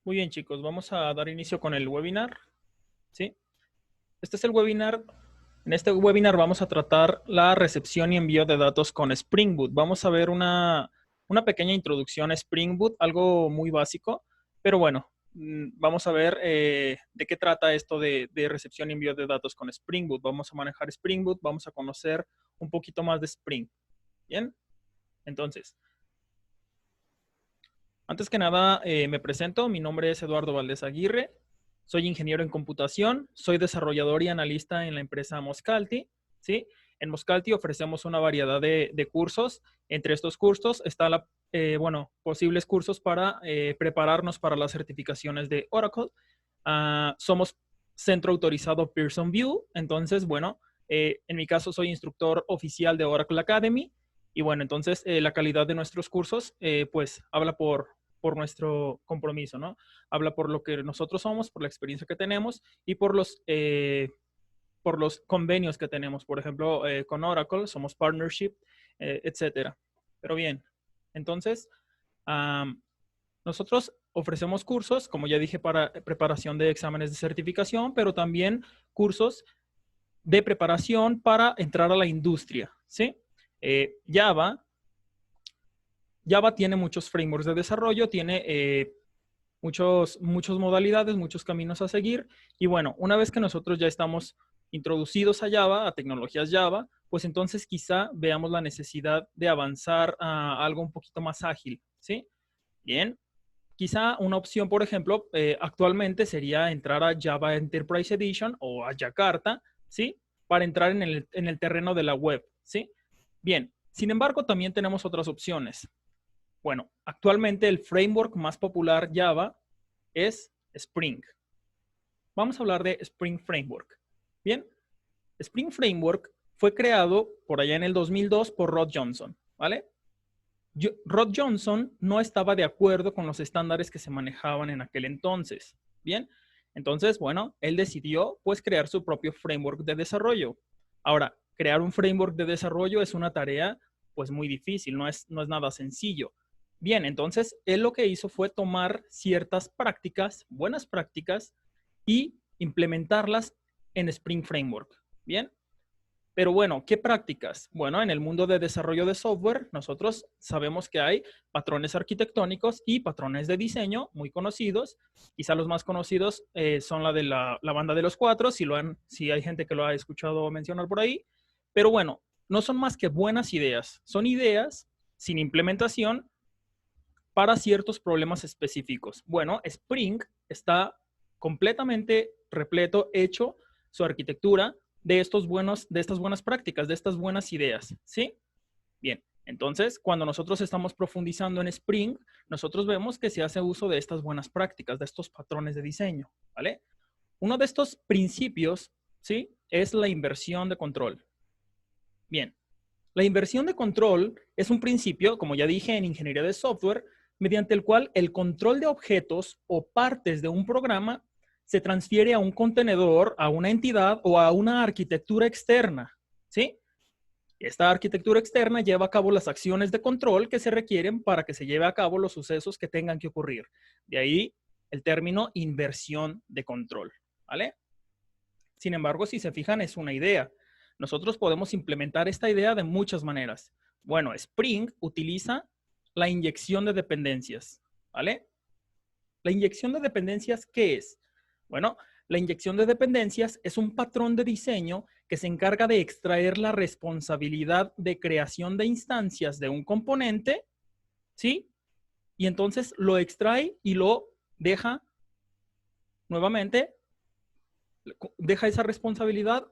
Muy bien, chicos, vamos a dar inicio con el webinar. ¿Sí? Este es el webinar. En este webinar vamos a tratar la recepción y envío de datos con Spring Boot. Vamos a ver una pequeña introducción a Spring Boot, algo muy básico, pero bueno, vamos a ver de qué trata esto de recepción y envío de datos con Spring Boot. Vamos a manejar Spring Boot, vamos a conocer un poquito más de Spring. ¿Bien? Entonces, antes que nada, me presento. Mi nombre es Eduardo Valdés Aguirre. Soy ingeniero en computación. Soy desarrollador y analista en la empresa Moscalty. ¿Sí? En Moscalty ofrecemos una variedad de cursos. Entre estos cursos están posibles cursos para prepararnos para las certificaciones de Oracle. Somos centro autorizado Pearson View. Entonces, bueno, en mi caso soy instructor oficial de Oracle Academy. Y bueno, entonces la calidad de nuestros cursos, pues habla por nuestro compromiso, ¿no? Habla por lo que nosotros somos, por la experiencia que tenemos y por los convenios que tenemos. Por ejemplo, con Oracle, somos partnership, etcétera. Pero bien, entonces, nosotros ofrecemos cursos, como ya dije, para preparación de exámenes de certificación, pero también cursos de preparación para entrar a la industria, ¿sí? Java tiene muchos frameworks de desarrollo, tiene muchas modalidades, muchos caminos a seguir. Y bueno, una vez que nosotros ya estamos introducidos a Java, a tecnologías Java, pues entonces quizá veamos la necesidad de avanzar a algo un poquito más ágil, ¿sí? Bien, quizá una opción, por ejemplo, actualmente sería entrar a Java Enterprise Edition o a Jakarta, ¿sí? Para entrar en el terreno de la web, ¿sí? Bien, sin embargo, también tenemos otras opciones. Bueno, actualmente el framework más popular Java es Spring. Vamos a hablar de Spring Framework. Bien, Spring Framework fue creado por allá en el 2002 por Rod Johnson, ¿vale? Rod Johnson no estaba de acuerdo con los estándares que se manejaban en aquel entonces. Bien, entonces, bueno, él decidió pues crear su propio framework de desarrollo. Ahora, crear un framework de desarrollo es una tarea pues muy difícil, no es nada sencillo. Bien, entonces él lo que hizo fue tomar ciertas prácticas, buenas prácticas, y implementarlas en Spring Framework. Bien, pero bueno, ¿qué prácticas? Bueno, en el mundo de desarrollo de software, nosotros sabemos que hay patrones arquitectónicos y patrones de diseño muy conocidos. Quizá los más conocidos son la de la banda de los cuatro, si hay gente que lo ha escuchado mencionar por ahí. Pero bueno, no son más que buenas ideas. Son ideas sin implementación para ciertos problemas específicos. Bueno, Spring está completamente repleto, hecho su arquitectura de estas buenas prácticas, de estas buenas ideas, ¿sí? Bien, entonces, cuando nosotros estamos profundizando en Spring, nosotros vemos que se hace uso de estas buenas prácticas, de estos patrones de diseño, ¿vale? Uno de estos principios, ¿sí? Es la inversión de control. Bien, la inversión de control es un principio, como ya dije, en ingeniería de software, mediante el cual el control de objetos o partes de un programa se transfiere a un contenedor, a una entidad o a una arquitectura externa, ¿sí? Esta arquitectura externa lleva a cabo las acciones de control que se requieren para que se lleve a cabo los sucesos que tengan que ocurrir. De ahí el término inversión de control, ¿vale? Sin embargo, si se fijan, es una idea. Nosotros podemos implementar esta idea de muchas maneras. Bueno, Spring utiliza la inyección de dependencias, ¿vale? La inyección de dependencias, ¿qué es? Bueno, la inyección de dependencias es un patrón de diseño que se encarga de extraer la responsabilidad de creación de instancias de un componente, ¿sí? Y entonces lo extrae y lo deja nuevamente, deja esa responsabilidad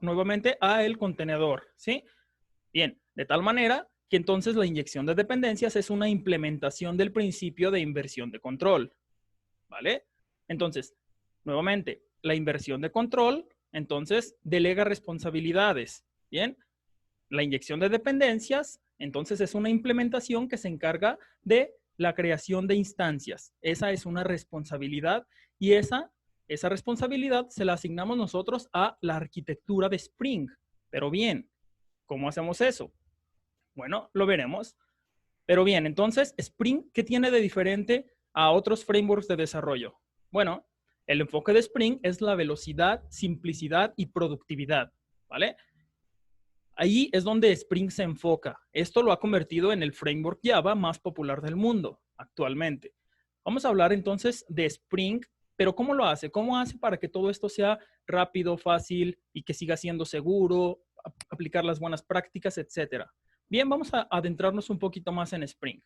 nuevamente a el contenedor, ¿sí? Bien, de tal manera que entonces la inyección de dependencias es una implementación del principio de inversión de control, ¿vale? Entonces, nuevamente, la inversión de control, entonces, delega responsabilidades, ¿bien? La inyección de dependencias, entonces, es una implementación que se encarga de la creación de instancias. Esa es una responsabilidad y esa responsabilidad se la asignamos nosotros a la arquitectura de Spring. Pero bien, ¿cómo hacemos eso? Bueno, lo veremos. Pero bien, entonces, Spring, ¿qué tiene de diferente a otros frameworks de desarrollo? Bueno, el enfoque de Spring es la velocidad, simplicidad y productividad, ¿vale? Ahí es donde Spring se enfoca. Esto lo ha convertido en el framework Java más popular del mundo actualmente. Vamos a hablar entonces de Spring, pero ¿cómo lo hace? ¿Cómo hace para que todo esto sea rápido, fácil y que siga siendo seguro, aplicar las buenas prácticas, etcétera? Bien, vamos a adentrarnos un poquito más en Spring.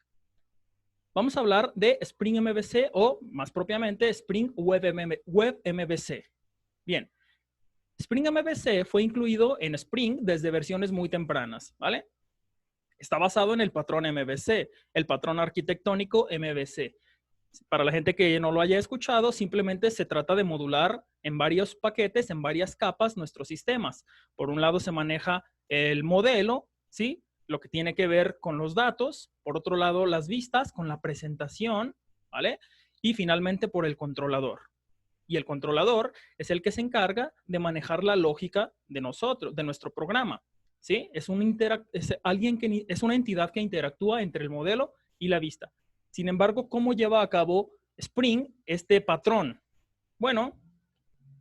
Vamos a hablar de Spring MVC o, más propiamente, Spring Web MVC. Bien, Spring MVC fue incluido en Spring desde versiones muy tempranas, ¿vale? Está basado en el patrón MVC, el patrón arquitectónico MVC. Para la gente que no lo haya escuchado, simplemente se trata de modular en varios paquetes, en varias capas, nuestros sistemas. Por un lado se maneja el modelo, ¿sí? Lo que tiene que ver con los datos. Por otro lado, las vistas con la presentación, ¿vale? Y finalmente por el controlador. Y el controlador es el que se encarga de manejar la lógica de nosotros, de nuestro programa, ¿sí? Es una entidad que interactúa entre el modelo y la vista. Sin embargo, ¿cómo lleva a cabo Spring este patrón? Bueno,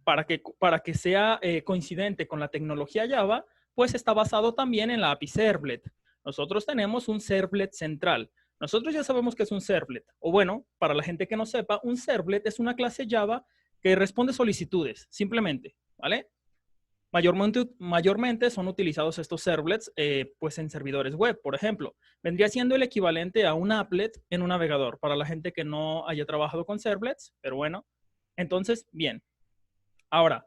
para que sea coincidente con la tecnología Java, pues está basado también en la API Servlet. Nosotros tenemos un servlet central. Nosotros ya sabemos que es un servlet. O bueno, para la gente que no sepa, un servlet es una clase Java que responde solicitudes, simplemente, ¿vale? Mayormente son utilizados estos servlets pues en servidores web, por ejemplo. Vendría siendo el equivalente a un applet en un navegador, para la gente que no haya trabajado con servlets, pero bueno. Entonces, bien. Ahora,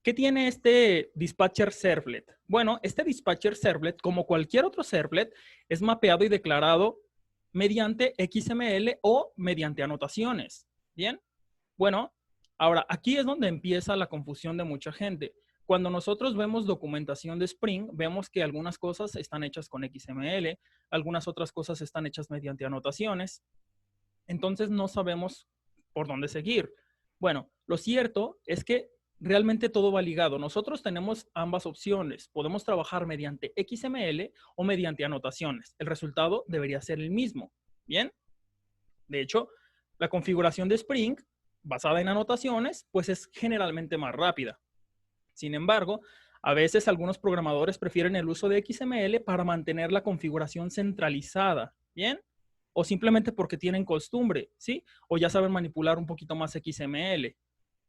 ¿qué tiene este dispatcher servlet? Bueno, este dispatcher servlet, como cualquier otro servlet, es mapeado y declarado mediante XML o mediante anotaciones. ¿Bien? Bueno, ahora aquí es donde empieza la confusión de mucha gente. Cuando nosotros vemos documentación de Spring, vemos que algunas cosas están hechas con XML, algunas otras cosas están hechas mediante anotaciones. Entonces no sabemos por dónde seguir. Bueno, lo cierto es que realmente todo va ligado. Nosotros tenemos ambas opciones. Podemos trabajar mediante XML o mediante anotaciones. El resultado debería ser el mismo. Bien. De hecho, la configuración de Spring basada en anotaciones, pues es generalmente más rápida. Sin embargo, a veces algunos programadores prefieren el uso de XML para mantener la configuración centralizada, ¿bien? O simplemente porque tienen costumbre, ¿sí? O ya saben manipular un poquito más XML.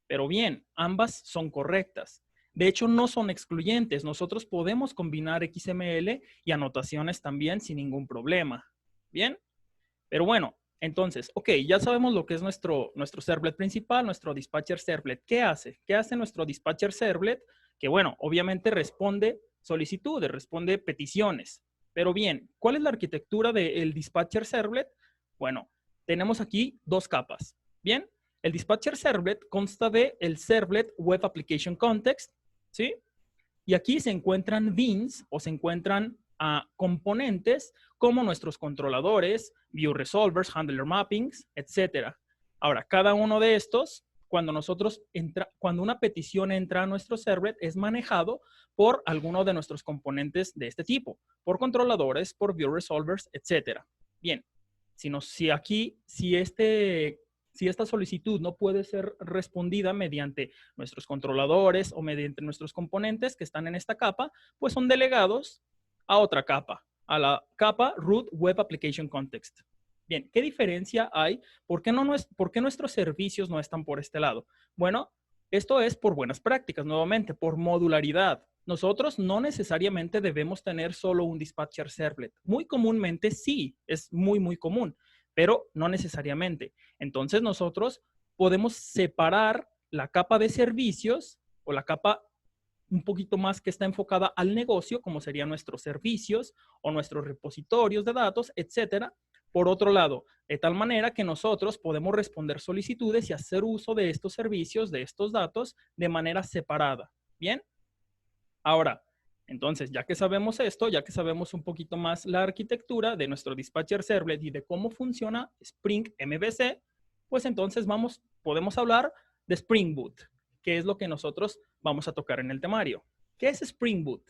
Pero bien, ambas son correctas. De hecho, no son excluyentes. Nosotros podemos combinar XML y anotaciones también sin ningún problema. ¿Bien? Pero bueno, entonces, ok, ya sabemos lo que es nuestro servlet principal, nuestro dispatcher servlet. ¿Qué hace? ¿Qué hace nuestro dispatcher servlet? Que bueno, obviamente responde solicitudes, responde peticiones. Pero bien, ¿cuál es la arquitectura del dispatcher servlet? Bueno, tenemos aquí dos capas. Bien, el dispatcher servlet consta de el servlet Web Application Context, ¿sí? Y aquí se encuentran beans o se encuentran componentes como nuestros controladores, view resolvers, handler mappings, etc. Ahora, cada uno de estos, cuando una petición entra a nuestro servlet, es manejado por alguno de nuestros componentes de este tipo, por controladores, por view resolvers, etc. Bien, si esta solicitud no puede ser respondida mediante nuestros controladores o mediante nuestros componentes que están en esta capa, pues son delegados a otra capa, a la capa Root Web Application Context. Bien, ¿qué diferencia hay? ¿Por qué nuestros servicios no están por este lado? Bueno, esto es por buenas prácticas, nuevamente, por modularidad. Nosotros no necesariamente debemos tener solo un dispatcher servlet. Muy comúnmente sí, es muy, muy común, pero no necesariamente. Entonces nosotros podemos separar la capa de servicios o la capa un poquito más que está enfocada al negocio, como serían nuestros servicios o nuestros repositorios de datos, etcétera. Por otro lado, de tal manera que nosotros podemos responder solicitudes y hacer uso de estos servicios, de estos datos, de manera separada. ¿Bien? Ahora, entonces, ya que sabemos esto, ya que sabemos un poquito más la arquitectura de nuestro dispatcher servlet y de cómo funciona Spring MVC, pues entonces podemos hablar de Spring Boot, que es lo que nosotros vamos a tocar en el temario. ¿Qué es Spring Boot?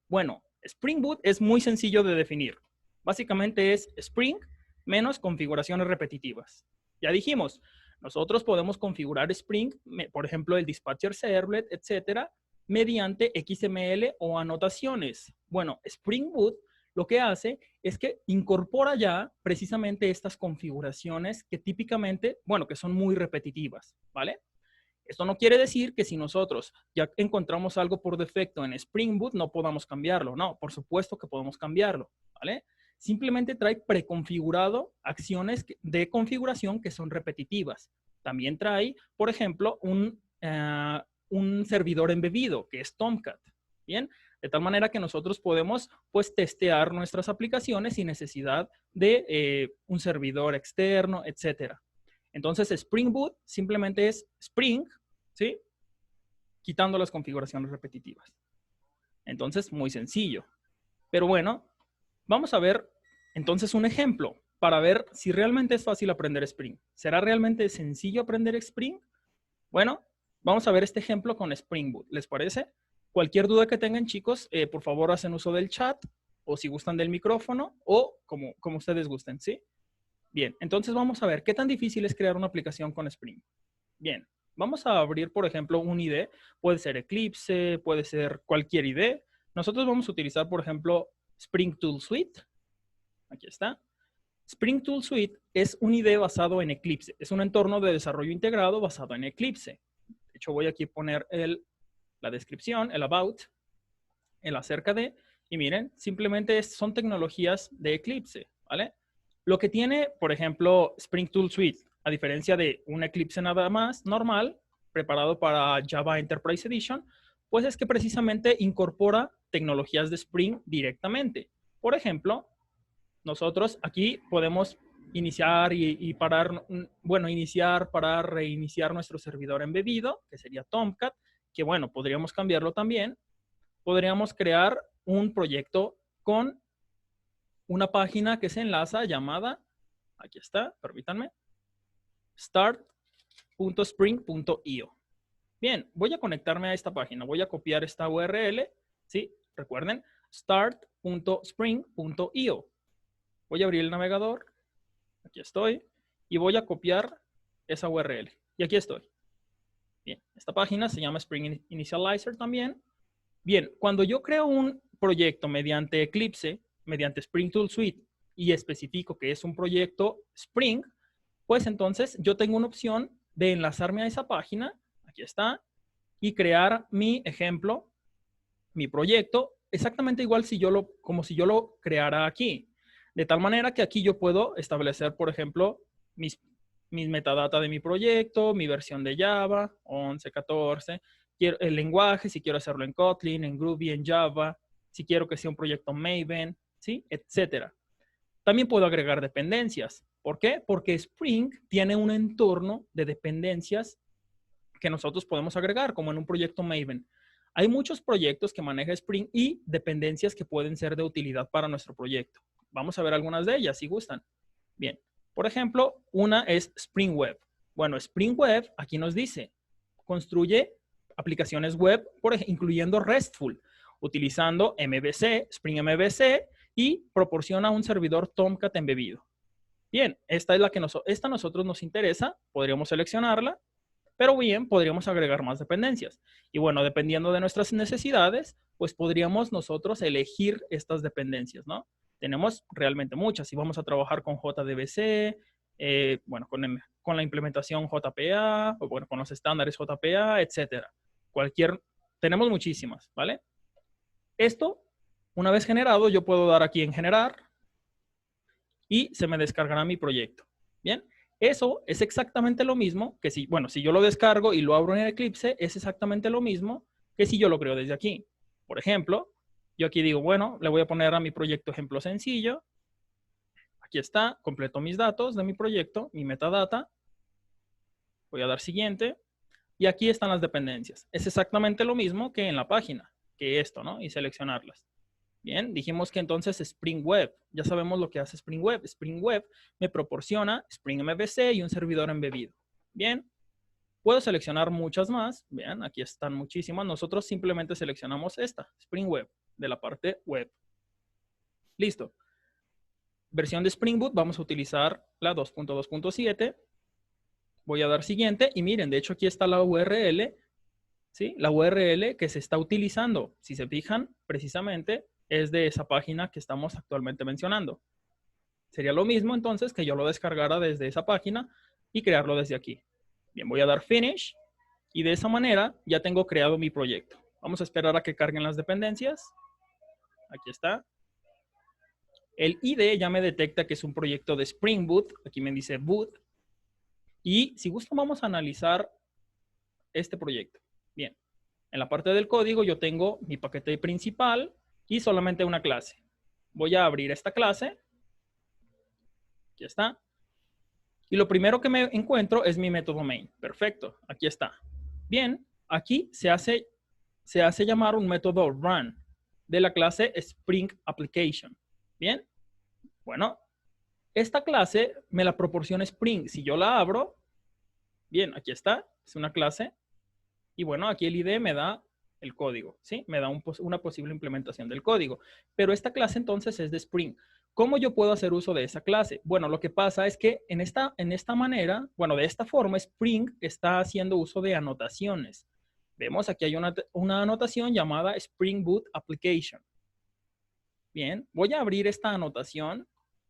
Bueno, Spring Boot es muy sencillo de definir. Básicamente es Spring menos configuraciones repetitivas. Ya dijimos, nosotros podemos configurar Spring, por ejemplo, el dispatcher servlet, etcétera, mediante XML o anotaciones. Bueno, Spring Boot lo que hace es que incorpora ya precisamente estas configuraciones que típicamente, bueno, que son muy repetitivas, ¿vale? Esto no quiere decir que si nosotros ya encontramos algo por defecto en Spring Boot no podamos cambiarlo. No, por supuesto que podemos cambiarlo, ¿vale? Simplemente trae preconfigurado acciones de configuración que son repetitivas. También trae, por ejemplo, un servidor embebido, que es Tomcat, ¿bien? De tal manera que nosotros podemos, pues, testear nuestras aplicaciones sin necesidad de un servidor externo, etcétera. Entonces, Spring Boot simplemente es Spring, ¿sí? Quitando las configuraciones repetitivas. Entonces, muy sencillo. Pero bueno, vamos a ver entonces un ejemplo para ver si realmente es fácil aprender Spring. ¿Será realmente sencillo aprender Spring? Bueno, vamos a ver este ejemplo con Spring Boot. ¿Les parece? Cualquier duda que tengan, chicos, por favor hacen uso del chat o si gustan del micrófono o como ustedes gusten, ¿sí? Bien, entonces vamos a ver qué tan difícil es crear una aplicación con Spring. Bien, vamos a abrir, por ejemplo, un IDE. Puede ser Eclipse, puede ser cualquier IDE. Nosotros vamos a utilizar, por ejemplo, Spring Tool Suite. Aquí está. Spring Tool Suite es un IDE basado en Eclipse. Es un entorno de desarrollo integrado basado en Eclipse. De hecho, voy aquí a poner la descripción, el about, el acerca de, y miren, simplemente son tecnologías de Eclipse, ¿vale? Lo que tiene, por ejemplo, Spring Tool Suite, a diferencia de un Eclipse nada más normal, preparado para Java Enterprise Edition, pues es que precisamente incorpora tecnologías de Spring directamente. Por ejemplo, nosotros aquí podemos iniciar y parar, bueno, iniciar, parar, reiniciar nuestro servidor embebido, que sería Tomcat, que bueno, podríamos cambiarlo también. Podríamos crear un proyecto con una página que se enlaza llamada, aquí está, permítanme, start.spring.io. Bien, voy a conectarme a esta página, voy a copiar esta URL, ¿sí? Recuerden, start.spring.io. Voy a abrir el navegador, aquí estoy, y voy a copiar esa URL. Y aquí estoy. Bien, esta página se llama Spring Initializer también. Bien, cuando yo creo un proyecto mediante Eclipse, mediante Spring Tool Suite, y especifico que es un proyecto Spring, pues entonces yo tengo una opción de enlazarme a esa página, aquí está, y crear mi ejemplo, mi proyecto, exactamente igual como si yo lo creara aquí. De tal manera que aquí yo puedo establecer, por ejemplo, mis metadata de mi proyecto, mi versión de Java, 11, 14, el lenguaje, si quiero hacerlo en Kotlin, en Groovy, en Java, si quiero que sea un proyecto Maven, ¿sí? Etcétera. También puedo agregar dependencias. ¿Por qué? Porque Spring tiene un entorno de dependencias que nosotros podemos agregar, como en un proyecto Maven. Hay muchos proyectos que maneja Spring y dependencias que pueden ser de utilidad para nuestro proyecto. Vamos a ver algunas de ellas, si gustan. Bien, por ejemplo, una es Spring Web. Bueno, Spring Web aquí nos dice, construye aplicaciones web, incluyendo RESTful, utilizando MVC, Spring MVC, y proporciona un servidor Tomcat embebido. Bien, esta es la que esta a nosotros nos interesa, podríamos seleccionarla, pero bien, podríamos agregar más dependencias. Y bueno, dependiendo de nuestras necesidades, pues podríamos nosotros elegir estas dependencias, ¿no? Tenemos realmente muchas. Si vamos a trabajar con JDBC, bueno, con la implementación JPA, o bueno, con los estándares JPA, etcétera. Tenemos muchísimas, ¿vale? Esto, una vez generado, yo puedo dar aquí en generar y se me descargará mi proyecto. Bien, eso es exactamente lo mismo que si yo lo descargo y lo abro en Eclipse, es exactamente lo mismo que si yo lo creo desde aquí. Por ejemplo, yo aquí digo, bueno, le voy a poner a mi proyecto ejemplo sencillo. Aquí está, completo mis datos de mi proyecto, mi metadata. Voy a dar siguiente. Y aquí están las dependencias. Es exactamente lo mismo que en la página, que esto, ¿no? Y seleccionarlas. Bien, dijimos que entonces Spring Web, ya sabemos lo que hace Spring Web. Spring Web me proporciona Spring MVC y un servidor embebido. Bien, puedo seleccionar muchas más. Vean, aquí están muchísimas. Nosotros simplemente seleccionamos esta, Spring Web, de la parte web. Listo. Versión de Spring Boot, vamos a utilizar la 2.2.7. Voy a dar siguiente y miren, de hecho aquí está la URL, ¿sí? La URL que se está utilizando, si se fijan, precisamente es de esa página que estamos actualmente mencionando. Sería lo mismo entonces que yo lo descargara desde esa página y crearlo desde aquí. Bien, voy a dar Finish y de esa manera ya tengo creado mi proyecto. Vamos a esperar a que carguen las dependencias. Aquí está. El ID ya me detecta que es un proyecto de Spring Boot. Aquí me dice Boot. Y si gustan vamos a analizar este proyecto. Bien, en la parte del código yo tengo mi paquete principal y solamente una clase. Voy a abrir esta clase. Aquí está. Y lo primero que me encuentro es mi método main. Perfecto, aquí está. Bien, aquí se hace llamar un método run de la clase Spring Application. Bien, bueno, esta clase me la proporciona Spring. Si yo la abro, bien, aquí está, es una clase. Y bueno, aquí el ID me da el código, ¿sí? Me da una posible implementación del código. Pero esta clase entonces es de Spring. ¿Cómo yo puedo hacer uso de esa clase? Bueno, lo que pasa es que en esta manera, bueno, de esta forma, Spring está haciendo uso de anotaciones. Vemos aquí hay una anotación llamada Spring Boot Application. Bien, voy a abrir esta anotación.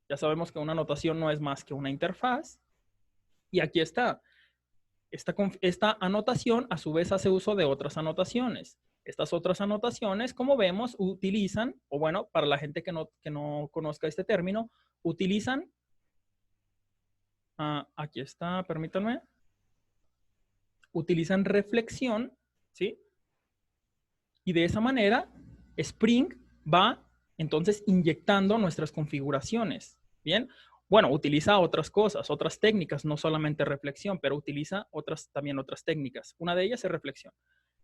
Ya sabemos que una anotación no es más que una interfaz. Y aquí está. Esta anotación a su vez hace uso de otras anotaciones. Estas otras anotaciones, como vemos, utilizan, o bueno, para la gente que no conozca este término, utilizan, aquí está, permítanme, utilizan reflexión, ¿sí? Y de esa manera, Spring va entonces inyectando nuestras configuraciones, ¿bien? Bueno, utiliza otras cosas, otras técnicas, no solamente reflexión, pero utiliza también otras técnicas. Una de ellas es reflexión.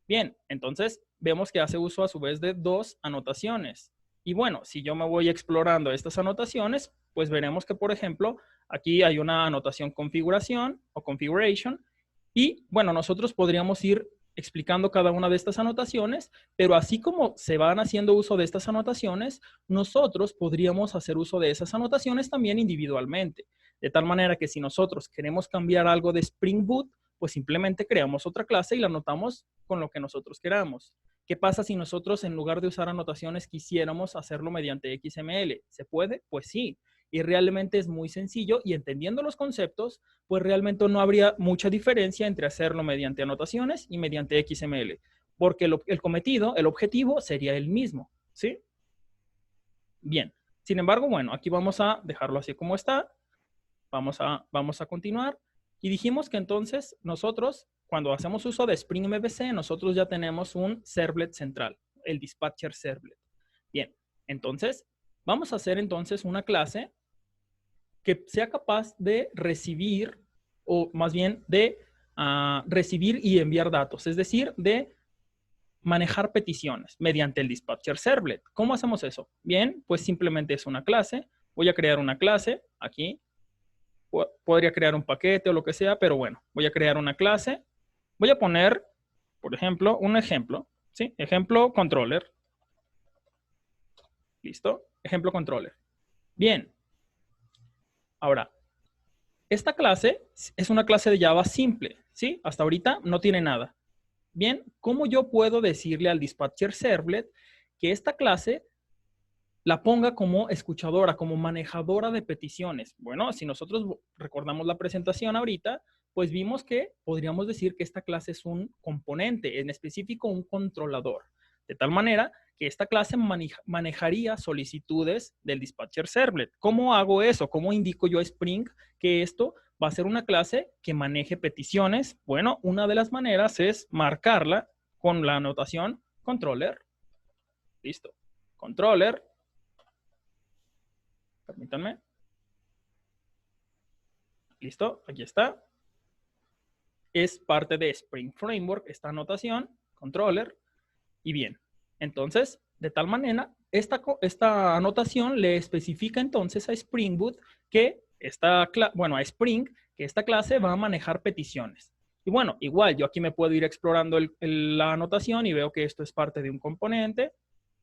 Bien, entonces vemos que hace uso a su vez de dos anotaciones. Y bueno, si yo me voy explorando estas anotaciones, pues veremos que, por ejemplo, aquí hay una anotación configuración o configuration. Y bueno, nosotros podríamos ir explicando cada una de estas anotaciones, pero así como se van haciendo uso de estas anotaciones, nosotros podríamos hacer uso de esas anotaciones también individualmente. De tal manera que si nosotros queremos cambiar algo de Spring Boot, pues simplemente creamos otra clase y la anotamos con lo que nosotros queramos. ¿Qué pasa si nosotros en lugar de usar anotaciones quisiéramos hacerlo mediante XML? ¿Se puede? Pues sí. Y realmente es muy sencillo y entendiendo los conceptos, pues realmente no habría mucha diferencia entre hacerlo mediante anotaciones y mediante XML, porque el cometido, el objetivo sería el mismo, ¿sí? Bien. Sin embargo, bueno, aquí vamos a dejarlo así como está. Vamos a continuar. Y dijimos que entonces nosotros, cuando hacemos uso de Spring MVC, nosotros ya tenemos un servlet central, el dispatcher servlet. Bien, entonces vamos a hacer entonces una clase que sea capaz de recibir, o más bien de recibir y enviar datos, es decir, de manejar peticiones mediante el dispatcher servlet. ¿Cómo hacemos eso? Bien, pues simplemente es una clase. Voy a crear una clase aquí. Podría crear un paquete o lo que sea, pero bueno, voy a crear una clase. Voy a poner, por ejemplo, un ejemplo, ¿sí? Ejemplo controller. ¿Listo? Ejemplo controller. Bien. Ahora, esta clase es una clase de Java simple, ¿sí? Hasta ahorita no tiene nada. Bien, ¿cómo yo puedo decirle al dispatcher servlet que esta clase la ponga como escuchadora, como manejadora de peticiones? Bueno, si nosotros recordamos la presentación ahorita, pues vimos que podríamos decir que esta clase es un componente, en específico un controlador, de tal manera que esta clase manejaría solicitudes del dispatcher servlet. ¿Cómo hago eso? ¿Cómo indico yo a Spring que esto va a ser una clase que maneje peticiones? Bueno, una de las maneras es marcarla con la anotación controller. Listo. Controller. Permítanme. Listo, aquí está. Es parte de Spring Framework, esta anotación, controller. Y bien, entonces, de tal manera, esta anotación le especifica entonces a Spring Boot que a Spring, que esta clase va a manejar peticiones. Y bueno, igual yo aquí me puedo ir explorando la anotación y veo que esto es parte de un componente.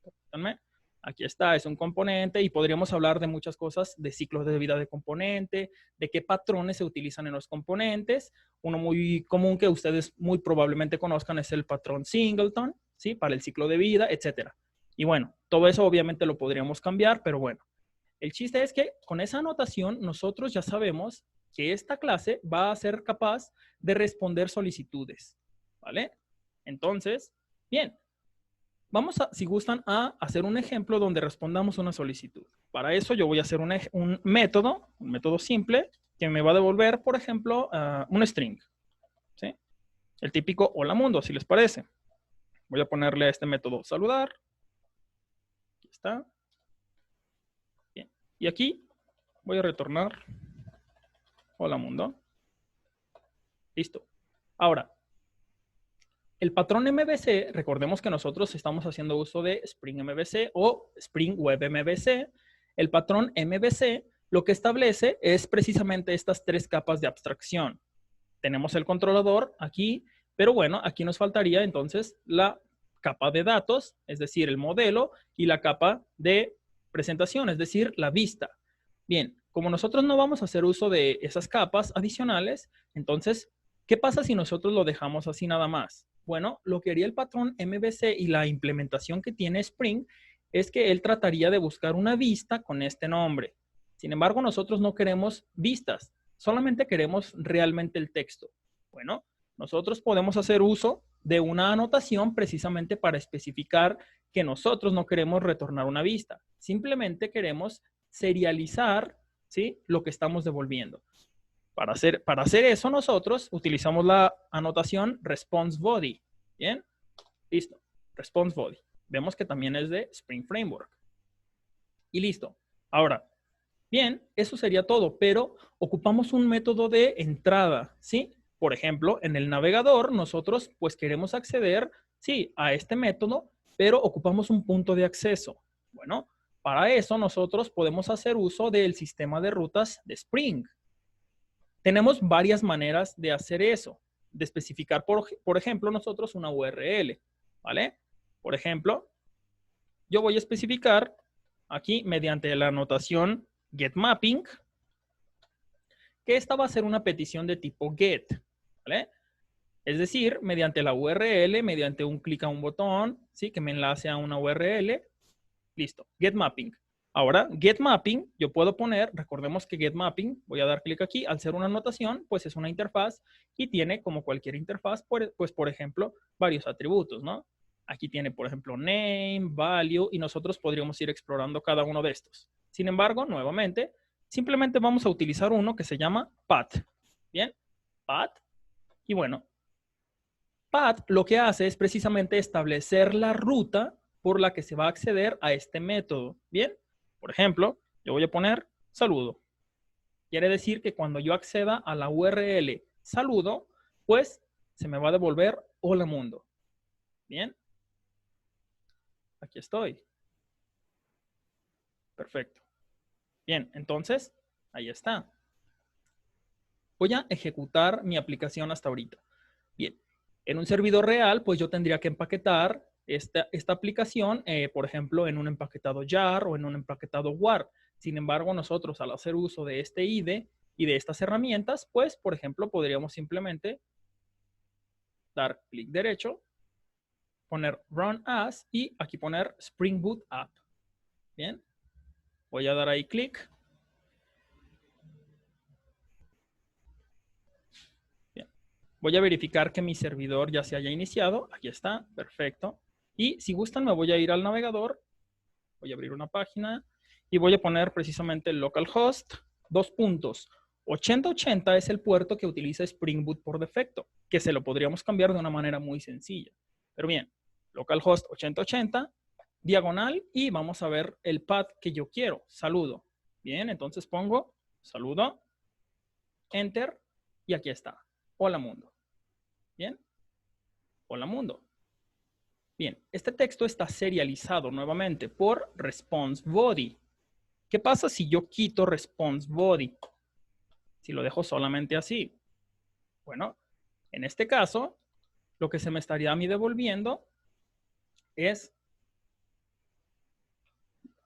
Permítanme. Aquí está, es un componente y podríamos hablar de muchas cosas, de ciclos de vida de componente, de qué patrones se utilizan en los componentes. Uno muy común que ustedes muy probablemente conozcan es el patrón Singleton, ¿sí? Para el ciclo de vida, etcétera. Y bueno, todo eso obviamente lo podríamos cambiar, pero bueno. El chiste es que con esa anotación nosotros ya sabemos que esta clase va a ser capaz de responder solicitudes, ¿vale? Entonces, bien, vamos a, si gustan, a hacer un ejemplo donde respondamos una solicitud. Para eso yo voy a hacer un método simple que me va a devolver, por ejemplo, un string, ¿sí? El típico hola mundo, si les parece. Voy a ponerle a este método saludar. Aquí está. Bien. Y aquí voy a retornar hola mundo. Listo. Ahora, el patrón MVC, recordemos que nosotros estamos haciendo uso de Spring MVC o Spring Web MVC. El patrón MVC lo que establece es precisamente estas tres capas de abstracción. Tenemos el controlador aquí, pero bueno, aquí nos faltaría entonces la capa de datos, es decir, el modelo, y la capa de presentación, es decir, la vista. Bien, como nosotros no vamos a hacer uso de esas capas adicionales, entonces, ¿qué pasa si nosotros lo dejamos así nada más? Bueno, lo que haría el patrón MVC y la implementación que tiene Spring es que él trataría de buscar una vista con este nombre. Sin embargo, nosotros no queremos vistas, solamente queremos realmente el texto. Bueno, nosotros podemos hacer uso de una anotación precisamente para especificar que nosotros no queremos retornar una vista. Simplemente queremos serializar, ¿sí?, lo que estamos devolviendo. Para hacer eso nosotros utilizamos la anotación response body. Bien, listo. Response body. Vemos que también es de Spring Framework. Y listo. Ahora, bien, eso sería todo, pero ocupamos un método de entrada, ¿sí? Por ejemplo, en el navegador nosotros pues queremos acceder, sí, a este método, pero ocupamos un punto de acceso. Bueno, para eso nosotros podemos hacer uso del sistema de rutas de Spring. Tenemos varias maneras de hacer eso, de especificar, por ejemplo, nosotros una URL, ¿vale? Por ejemplo, yo voy a especificar aquí mediante la anotación getMapping, que esta va a ser una petición de tipo get, ¿vale? Es decir, mediante la URL, mediante un clic a un botón, ¿sí?, que me enlace a una URL, listo, getMapping. Ahora, getMapping, yo puedo poner, recordemos que getMapping, voy a dar clic aquí, al ser una anotación, pues es una interfaz y tiene, como cualquier interfaz, pues por ejemplo, varios atributos, ¿no? Aquí tiene, por ejemplo, name, value, y nosotros podríamos ir explorando cada uno de estos. Sin embargo, nuevamente, simplemente vamos a utilizar uno que se llama path. Bien, path. Y bueno, path lo que hace es precisamente establecer la ruta por la que se va a acceder a este método. Bien, por ejemplo, yo voy a poner saludo. Quiere decir que cuando yo acceda a la URL saludo, pues se me va a devolver hola mundo. Bien, aquí estoy. Perfecto. Bien, entonces, ahí está. Voy a ejecutar mi aplicación hasta ahorita. Bien, en un servidor real, pues yo tendría que empaquetar esta aplicación, por ejemplo, en un empaquetado jar o en un empaquetado war. Sin embargo, nosotros al hacer uso de este IDE y de estas herramientas, pues, por ejemplo, podríamos simplemente dar clic derecho, poner Run As y aquí poner Spring Boot App. Bien, voy a dar ahí clic. Bien, voy a verificar que mi servidor ya se haya iniciado. Aquí está, perfecto. Y si gustan, me voy a ir al navegador. Voy a abrir una página y voy a poner precisamente el localhost, 8080 es el puerto que utiliza Spring Boot por defecto, que se lo podríamos cambiar de una manera muy sencilla. Pero bien, localhost 8080, diagonal, y vamos a ver el path que yo quiero, saludo. Bien, entonces pongo saludo, enter, y aquí está, hola mundo. Bien, hola mundo. Bien, este texto está serializado nuevamente por response body. ¿Qué pasa si yo quito response body? Si lo dejo solamente así. Bueno, en este caso, lo que se me estaría a mí devolviendo es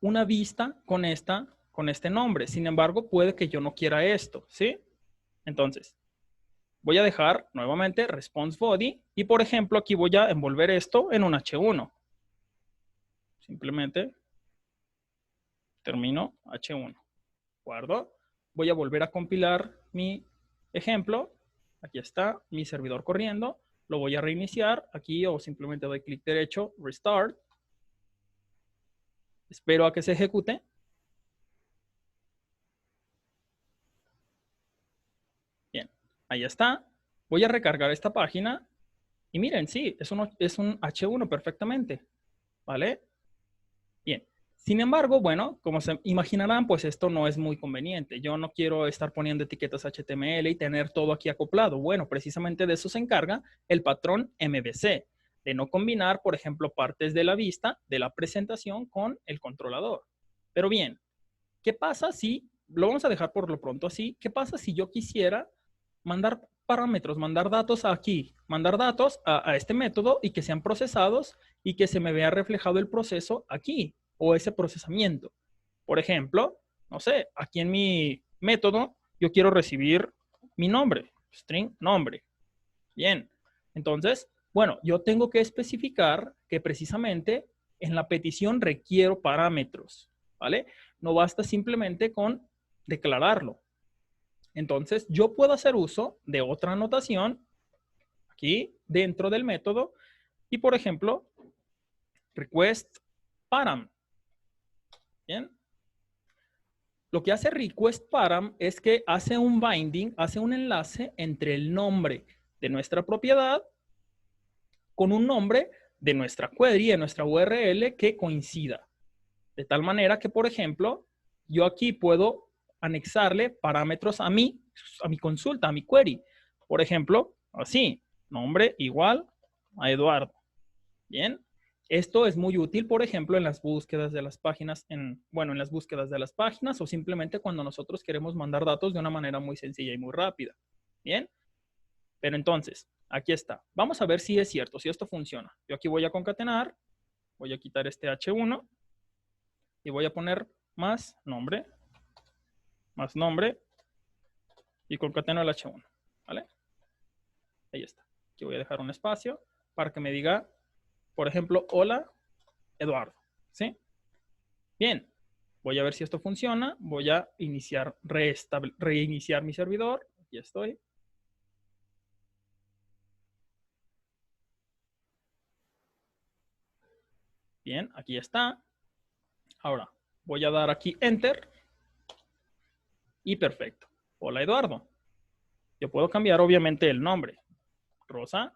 una vista con este nombre. Sin embargo, puede que yo no quiera esto, ¿sí? Entonces, voy a dejar nuevamente response body y, por ejemplo, aquí voy a envolver esto en un H1. Simplemente termino H1. Guardo. Voy a volver a compilar mi ejemplo. Aquí está mi servidor corriendo. Lo voy a reiniciar aquí o simplemente doy clic derecho, restart. Espero a que se ejecute. Bien, ahí está. Voy a recargar esta página. Y miren, sí, es un H1 perfectamente. ¿Vale? Bien. Sin embargo, bueno, como se imaginarán, pues esto no es muy conveniente. Yo no quiero estar poniendo etiquetas HTML y tener todo aquí acoplado. Bueno, precisamente de eso se encarga el patrón MVC, de no combinar, por ejemplo, partes de la vista, de la presentación con el controlador. Pero bien, ¿qué pasa si, lo vamos a dejar por lo pronto así, qué pasa si yo quisiera mandar parámetros, mandar datos aquí, mandar datos a este método y que sean procesados y que se me vea reflejado el proceso aquí o ese procesamiento? Por ejemplo, no sé, aquí en mi método yo quiero recibir mi nombre, string nombre. Bien, entonces, bueno, yo tengo que especificar que precisamente en la petición requiero parámetros, ¿vale? No basta simplemente con declararlo. Entonces, yo puedo hacer uso de otra anotación aquí dentro del método y, por ejemplo, request param. Bien. Lo que hace request param es que hace un binding, hace un enlace entre el nombre de nuestra propiedad con un nombre de nuestra query, de nuestra URL que coincida. De tal manera que, por ejemplo, yo aquí puedo anexarle parámetros a mi consulta, a mi query. Por ejemplo, así, nombre igual a Eduardo. Bien. Esto es muy útil, por ejemplo, en las búsquedas de las páginas, en las búsquedas de las páginas o simplemente cuando nosotros queremos mandar datos de una manera muy sencilla y muy rápida. Bien. Pero entonces, aquí está. Vamos a ver si es cierto, si esto funciona. Yo aquí voy a concatenar, voy a quitar este H1 y voy a poner más nombre y concateno el H1, ¿vale? Ahí está. Aquí voy a dejar un espacio para que me diga, por ejemplo, hola, Eduardo, ¿sí? Bien, voy a ver si esto funciona. Voy a reiniciar mi servidor. Aquí estoy. Bien, aquí está. Ahora, voy a dar aquí Enter. Y perfecto. Hola, Eduardo. Yo puedo cambiar, obviamente, el nombre. Rosa.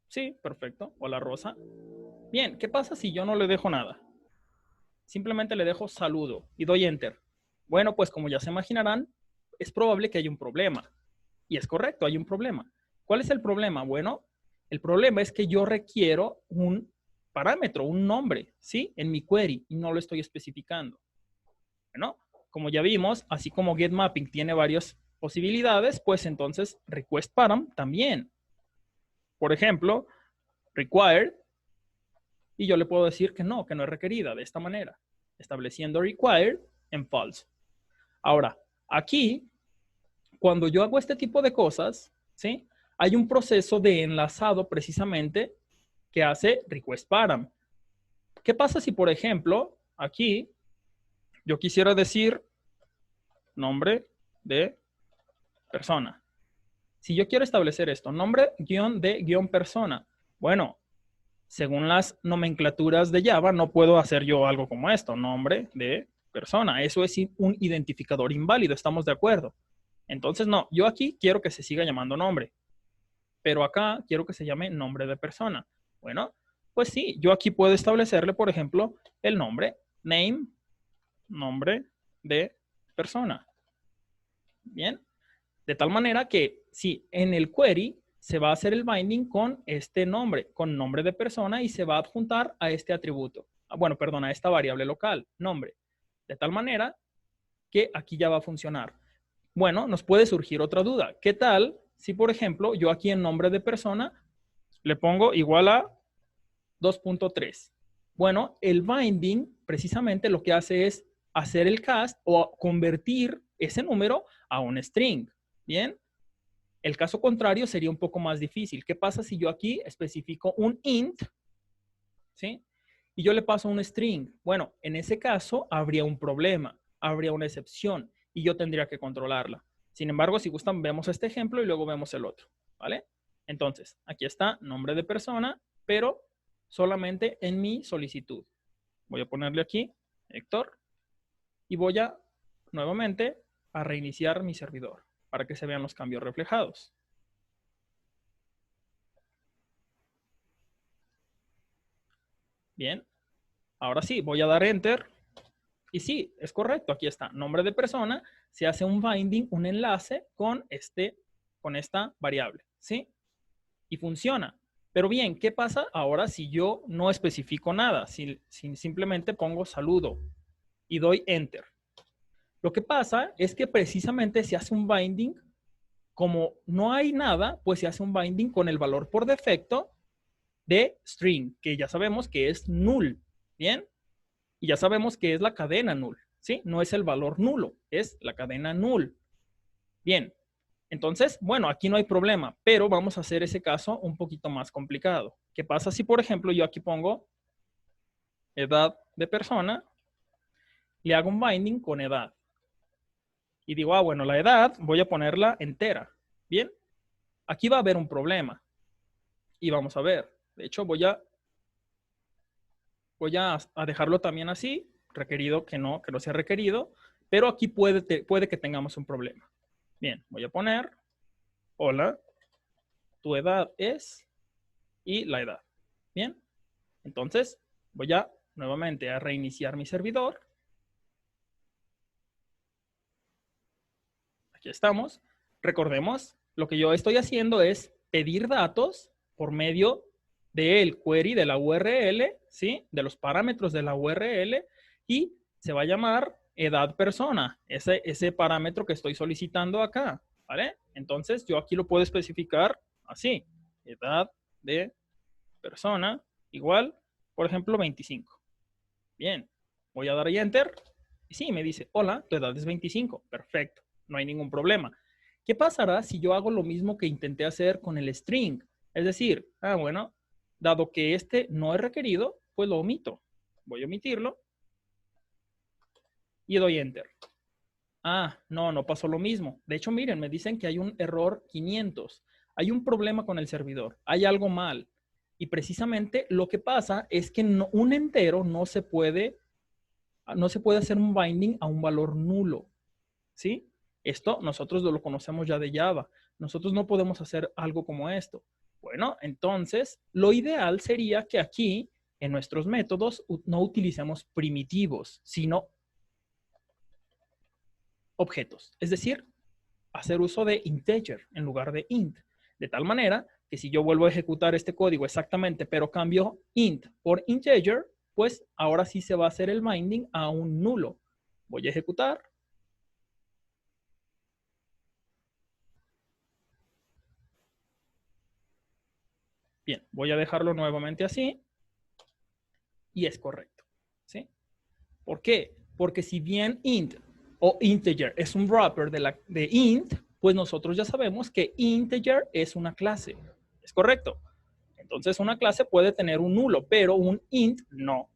Sí, perfecto. Hola, Rosa. Bien, ¿qué pasa si yo no le dejo nada? Simplemente le dejo saludo y doy Enter. Bueno, pues como ya se imaginarán, es probable que haya un problema. Y es correcto, hay un problema. ¿Cuál es el problema? Bueno, el problema es que yo requiero un parámetro, un nombre, ¿sí? En mi query y no lo estoy especificando. Bueno, como ya vimos, así como getMapping tiene varias posibilidades, pues entonces request param también. Por ejemplo, required, y yo le puedo decir que no es requerida de esta manera, estableciendo required en false. Ahora, aquí, cuando yo hago este tipo de cosas, ¿sí? Hay un proceso de enlazado precisamente que hace request param. ¿Qué pasa si, por ejemplo, aquí yo quisiera decir nombre de persona? Si yo quiero establecer esto, nombre de persona, bueno, según las nomenclaturas de Java, no puedo hacer yo algo como esto, nombre de persona. Eso es un identificador inválido, ¿estamos de acuerdo? Entonces, no, yo aquí quiero que se siga llamando nombre, pero acá quiero que se llame nombre de persona. Bueno, pues sí, yo aquí puedo establecerle, por ejemplo, el nombre, name, nombre de persona. Bien, de tal manera que si en el query se va a hacer el binding con este nombre, con nombre de persona y se va a adjuntar a este atributo. Bueno, perdón, a esta variable local, nombre. De tal manera que aquí ya va a funcionar. Bueno, nos puede surgir otra duda. ¿Qué tal si, por ejemplo, yo aquí en nombre de persona le pongo igual a 2.3? Bueno, el binding precisamente lo que hace es hacer el cast o convertir ese número a un string. Bien. El caso contrario sería un poco más difícil. ¿Qué pasa si yo aquí especifico un int, ¿sí? Y yo le paso un string? Bueno, en ese caso habría un problema, habría una excepción y yo tendría que controlarla. Sin embargo, si gustan, vemos este ejemplo y luego vemos el otro, ¿vale? Entonces, aquí está nombre de persona, pero solamente en mi solicitud. Voy a ponerle aquí Héctor y voy a nuevamente a reiniciar mi servidor para que se vean los cambios reflejados. Bien, ahora sí, voy a dar Enter. Y sí, es correcto, aquí está, nombre de persona, se hace un binding, un enlace con esta variable, ¿sí? Y funciona. Pero bien, ¿qué pasa ahora si yo no especifico nada? Si simplemente pongo saludo y doy Enter. Lo que pasa es que precisamente se hace un binding, como no hay nada, pues se hace un binding con el valor por defecto de string, que ya sabemos que es null, ¿bien? Y ya sabemos que es la cadena null, ¿sí? No es el valor nulo, es la cadena null. Bien, entonces, bueno, aquí no hay problema, pero vamos a hacer ese caso un poquito más complicado. ¿Qué pasa si, por ejemplo, yo aquí pongo edad de persona, le hago un binding con edad? Y digo, ah, bueno, la edad voy a ponerla entera. Bien, aquí va a haber un problema. Y vamos a ver. De hecho, voy a dejarlo también así, requerido que no sea requerido, pero aquí puede que tengamos un problema. Bien, voy a poner, hola, tu edad es, y la edad. Bien, entonces voy a nuevamente a reiniciar mi servidor. Aquí estamos. Recordemos, lo que yo estoy haciendo es pedir datos por medio del query de la URL, ¿sí? De los parámetros de la URL, y se va a llamar edad persona, ese parámetro que estoy solicitando acá, ¿vale? Entonces yo aquí lo puedo especificar así, edad de persona igual, por ejemplo, 25. Bien, voy a dar ahí Enter, y sí, me dice, hola, tu edad es 25, perfecto, no hay ningún problema. ¿Qué pasará si yo hago lo mismo que intenté hacer con el string? Es decir, bueno, dado que este no es requerido, pues lo omito. Voy a omitirlo y doy Enter. No pasó lo mismo. De hecho, miren, me dicen que hay un error 500. Hay un problema con el servidor. Hay algo mal. Y precisamente lo que pasa es que un entero no se puede hacer un binding a un valor nulo. ¿Sí? Esto nosotros lo conocemos ya de Java. Nosotros no podemos hacer algo como esto. Bueno, entonces, lo ideal sería que aquí, en nuestros métodos, no utilicemos primitivos, sino objetos. Es decir, hacer uso de integer en lugar de int. De tal manera que si yo vuelvo a ejecutar este código exactamente, pero cambio int por integer, pues ahora sí se va a hacer el binding a un nulo. Voy a ejecutar. Bien, voy a dejarlo nuevamente así. Y es correcto. ¿Sí? ¿Por qué? Porque si bien int o integer es un wrapper de int, pues nosotros ya sabemos que integer es una clase. ¿Es correcto? Entonces una clase puede tener un nulo, pero un int no.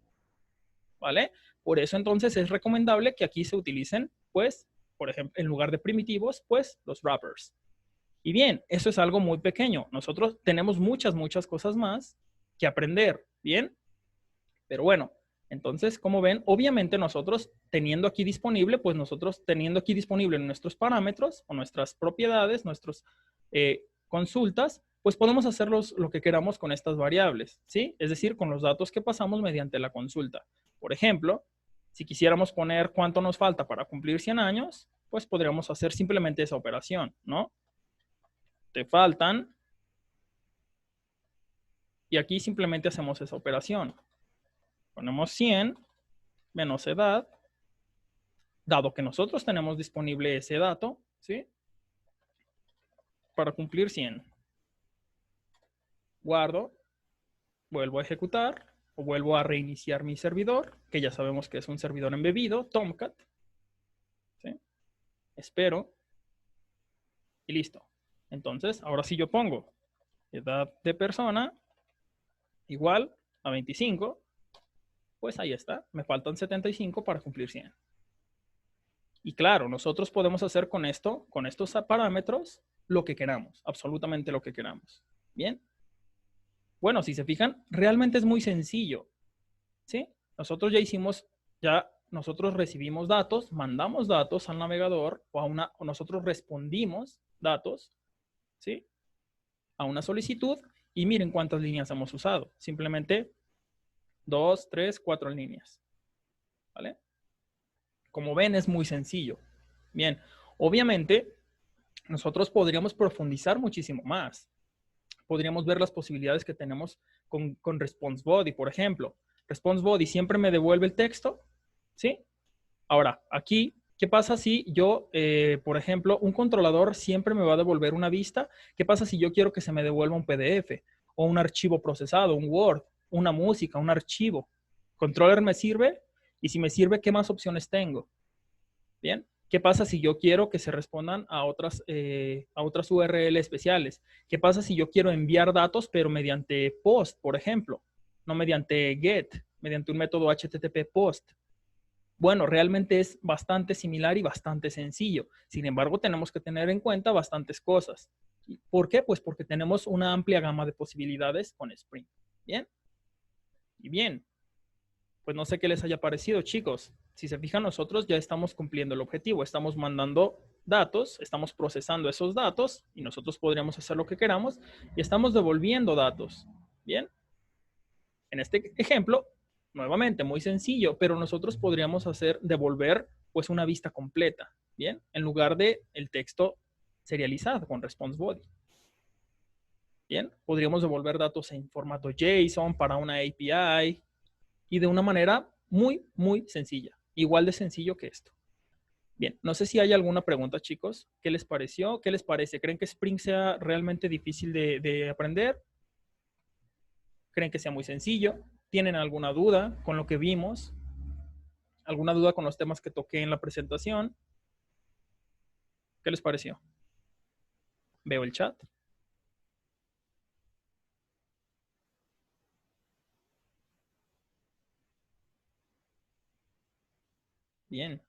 ¿Vale? Por eso entonces es recomendable que aquí se utilicen, pues, por ejemplo, en lugar de primitivos, pues los wrappers. Y bien, eso es algo muy pequeño. Nosotros tenemos muchas cosas más que aprender, ¿bien? Pero bueno, entonces, como ven, obviamente nosotros teniendo aquí disponible, pues nosotros teniendo aquí disponible nuestros parámetros o nuestras propiedades, nuestras consultas, pues podemos hacer lo que queramos con estas variables, ¿sí? Es decir, con los datos que pasamos mediante la consulta. Por ejemplo, si quisiéramos poner cuánto nos falta para cumplir 100 años, pues podríamos hacer simplemente esa operación, ¿no? Te faltan, y aquí simplemente hacemos esa operación. Ponemos 100 menos edad, dado que nosotros tenemos disponible ese dato, ¿sí? Para cumplir 100. Guardo, vuelvo a ejecutar o vuelvo a reiniciar mi servidor, que ya sabemos que es un servidor embebido, Tomcat. ¿Sí? Espero. Y listo. Entonces, ahora sí yo pongo edad de persona igual a 25. Pues ahí está. Me faltan 75 para cumplir 100. Y claro, nosotros podemos hacer con esto, con estos parámetros, lo que queramos. Absolutamente lo que queramos. ¿Bien? Bueno, si se fijan, realmente es muy sencillo. ¿Sí? Nosotros ya hicimos, ya nosotros recibimos datos, mandamos datos al navegador o nosotros respondimos datos, ¿sí? A una solicitud y miren cuántas líneas hemos usado. Simplemente 2, 3, 4 líneas. ¿Vale? Como ven, es muy sencillo. Bien, obviamente, nosotros podríamos profundizar muchísimo más. Podríamos ver las posibilidades que tenemos con Response Body, por ejemplo. Response Body siempre me devuelve el texto, ¿sí? Ahora, aquí, ¿qué pasa si yo, por ejemplo, un controlador siempre me va a devolver una vista? ¿Qué pasa si yo quiero que se me devuelva un PDF o un archivo procesado, un Word, una música, un archivo? ¿Controller me sirve? Y si me sirve, ¿qué más opciones tengo? Bien. ¿Qué pasa si yo quiero que se respondan a otras URL especiales? ¿Qué pasa si yo quiero enviar datos, pero mediante POST, por ejemplo? No mediante GET, mediante un método HTTP POST. Bueno, realmente es bastante similar y bastante sencillo. Sin embargo, tenemos que tener en cuenta bastantes cosas. ¿Por qué? Pues porque tenemos una amplia gama de posibilidades con Spring. ¿Bien? Y bien, pues no sé qué les haya parecido, chicos. Si se fijan, nosotros ya estamos cumpliendo el objetivo. Estamos mandando datos, estamos procesando esos datos y nosotros podríamos hacer lo que queramos y estamos devolviendo datos. ¿Bien? En este ejemplo, nuevamente, muy sencillo, pero nosotros podríamos devolver pues una vista completa, ¿bien? En lugar de el texto serializado con response body. Bien, podríamos devolver datos en formato JSON para una API y de una manera muy, muy sencilla. Igual de sencillo que esto. Bien, no sé si hay alguna pregunta, chicos. ¿Qué les pareció? ¿Qué les parece? ¿Creen que Spring sea realmente difícil de aprender? ¿Creen que sea muy sencillo? ¿Tienen alguna duda con lo que vimos? ¿Alguna duda con los temas que toqué en la presentación? ¿Qué les pareció? Veo el chat. Bien.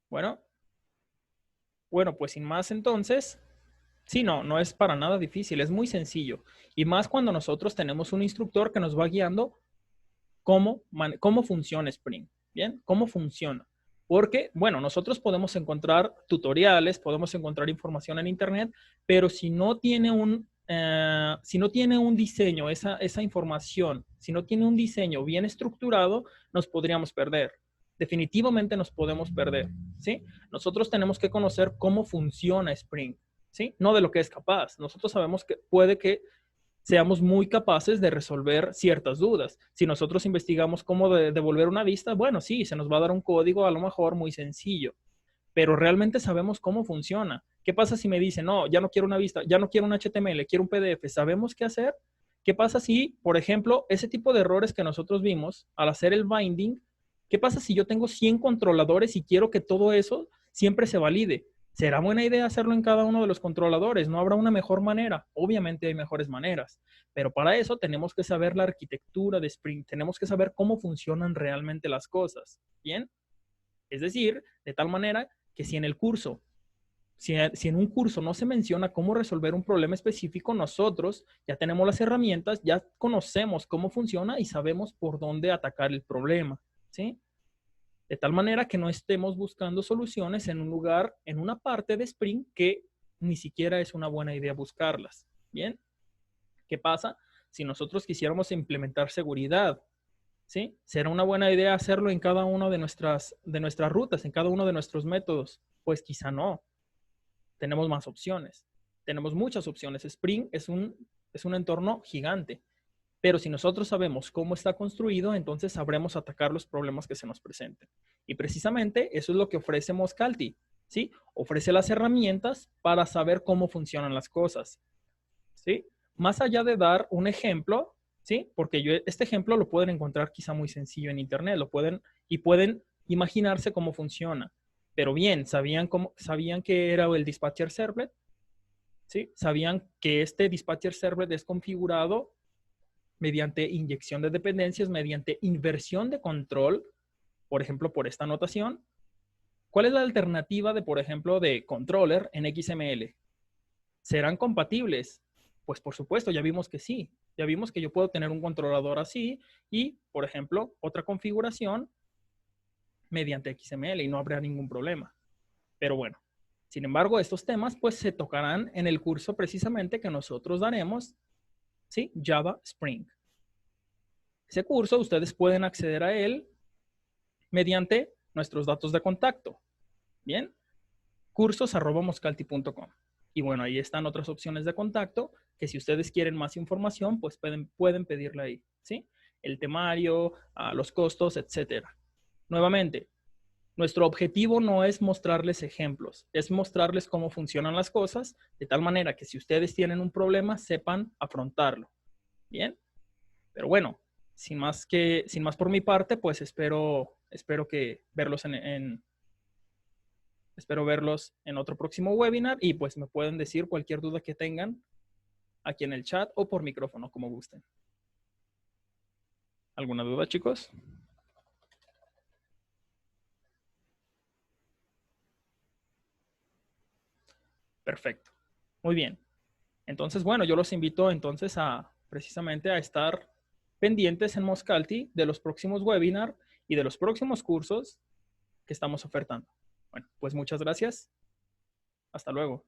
Bueno, pues sin más entonces, sí, no es para nada difícil, es muy sencillo. Y más cuando nosotros tenemos un instructor que nos va guiando cómo funciona Spring. Bien, cómo funciona. Porque, bueno, nosotros podemos encontrar tutoriales, podemos encontrar información en Internet, pero si no tiene un diseño, esa información, si no tiene un diseño bien estructurado, nos podríamos perder. Definitivamente nos podemos perder, ¿sí? Nosotros tenemos que conocer cómo funciona Spring, ¿sí? No de lo que es capaz. Nosotros sabemos que puede que seamos muy capaces de resolver ciertas dudas. Si nosotros investigamos cómo devolver una vista, bueno, sí, se nos va a dar un código a lo mejor muy sencillo, pero realmente sabemos cómo funciona. ¿Qué pasa si me dicen, no, ya no quiero una vista, ya no quiero un HTML, quiero un PDF? ¿Sabemos qué hacer? ¿Qué pasa si, por ejemplo, ese tipo de errores que nosotros vimos al hacer el binding, qué pasa si yo tengo 100 controladores y quiero que todo eso siempre se valide? ¿Será buena idea hacerlo en cada uno de los controladores? ¿No habrá una mejor manera? Obviamente hay mejores maneras, pero para eso tenemos que saber la arquitectura de Spring, tenemos que saber cómo funcionan realmente las cosas, ¿bien? Es decir, de tal manera que si en el curso, si en un curso no se menciona cómo resolver un problema específico, nosotros ya tenemos las herramientas, ya conocemos cómo funciona y sabemos por dónde atacar el problema, ¿sí? De tal manera que no estemos buscando soluciones en un lugar, en una parte de Spring que ni siquiera es una buena idea buscarlas. Bien, ¿qué pasa si nosotros quisiéramos implementar seguridad? ¿Sí? ¿Será una buena idea hacerlo en cada una de nuestras rutas, en cada uno de nuestros métodos? Pues quizá no. Tenemos más opciones. Tenemos muchas opciones. Spring es un entorno gigante. Pero si nosotros sabemos cómo está construido, entonces sabremos atacar los problemas que se nos presenten. Y precisamente eso es lo que ofrece Moscalty, ¿sí? Ofrece las herramientas para saber cómo funcionan las cosas, ¿sí? Más allá de dar un ejemplo, ¿sí? Porque este ejemplo lo pueden encontrar quizá muy sencillo en internet, pueden imaginarse cómo funciona. Pero bien, sabían que era el dispatcher servlet? ¿Sí? Sabían que este dispatcher servlet es configurado mediante inyección de dependencias, mediante inversión de control, por ejemplo, por esta notación. ¿Cuál es la alternativa de, por ejemplo, de controller en XML? ¿Serán compatibles? Pues por supuesto, ya vimos que sí. Ya vimos que yo puedo tener un controlador así y, por ejemplo, otra configuración mediante XML y no habrá ningún problema. Pero bueno, sin embargo, estos temas pues se tocarán en el curso precisamente que nosotros daremos, ¿sí? Java Spring. Ese curso ustedes pueden acceder a él mediante nuestros datos de contacto. Bien, cursos@moscalti.com. Y bueno, ahí están otras opciones de contacto que si ustedes quieren más información, pues pueden pedirla ahí, ¿sí? El temario, los costos, etcétera. Nuevamente, nuestro objetivo no es mostrarles ejemplos, es mostrarles cómo funcionan las cosas, de tal manera que si ustedes tienen un problema, sepan afrontarlo. Bien, pero bueno, sin más por mi parte, pues espero que espero verlos en otro próximo webinar y pues me pueden decir cualquier duda que tengan aquí en el chat o por micrófono, como gusten. ¿Alguna duda, chicos? Perfecto. Muy bien. Entonces, bueno, yo los invito entonces precisamente a estar pendientes en Moscalti de los próximos webinars y de los próximos cursos que estamos ofertando. Bueno, pues muchas gracias. Hasta luego.